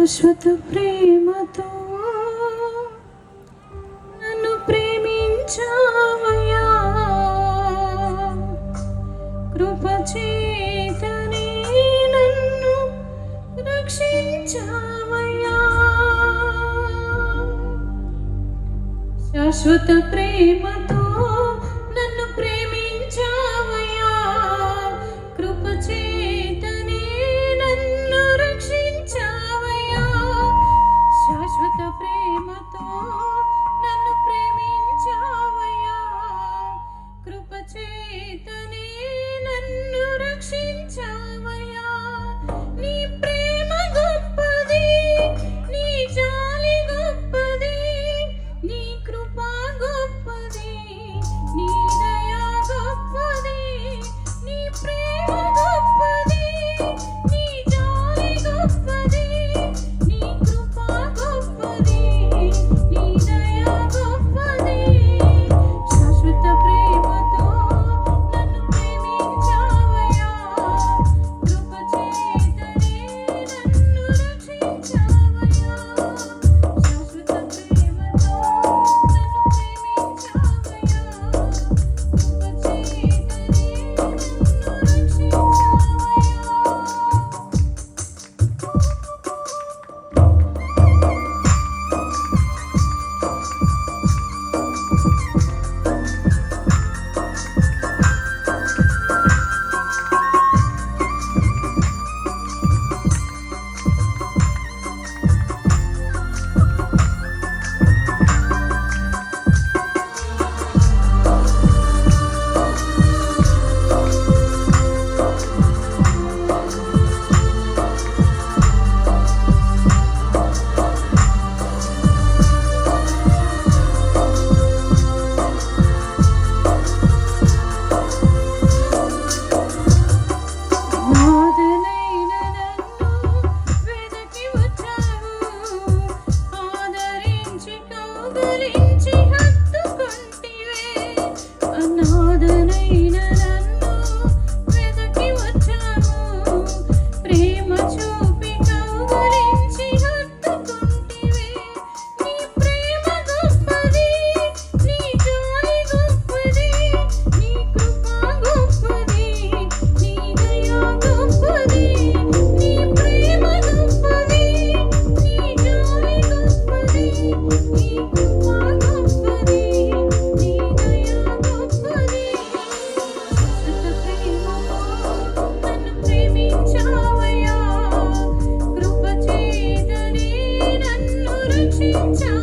శాశ్వత ప్రేమతో నన్ను ప్రేమించావయ్యా, కృపచేతనే నన్ను రక్షించావయ్యా. శాశ్వత ప్రేమతో నన్ను ప్రేమించావయ్యా, కృపచేతనే నన్ను రక్షించావయ్యా. శాశ్వత ప్రేమతో నన్ను ప్రేమించావయ్యా, కృపచేతనే నన్ను రక్షించావయ్యా. నీ ప్రేమ గొప్పది, నీ జాలి గొప్పది, నీ కృప గొప్పది, నీ దయ గొప్పది. నీ ప్రేమ గొప్పది, నీ జాలి గొప్పది, నీ కృప గొప్పది, నీ దయ గొప్పది. శాశ్వత ప్రేమతో నన్ను ప్రేమించావయ్యా, కృపచేతనే నన్ను రక్షించావయ్యా. శాశ్వత ప్రేమతో నన్ను ప్రేమించావయ్యా, కృపచేతనే నన్ను నాదనైన నన్ను వెదకి వచ్చావు, ఆదరించి కౌగిలించి హత్తుకొంటివే. అనాథనైన నన్ను వెదకి వచ్చావు, ప్రేమ చూపి కౌగిలించి హత్తుకొంటివే. నీ ప్రేమ గొప్పది, నీ జాలి గొప్పది, నీ కృప గొప్పది, నీ దయ గొప్పది. నీ ప్రేమ గొప్పది, నీ జాలి గొప్పది, నీ కృప గొప్పది, నీ దయ గొప్పది. శాశ్వత ప్రేమతో నన్ను ప్రేమించావయ్యా, కృపచేతనే నన్ను రక్షించావయ్యా.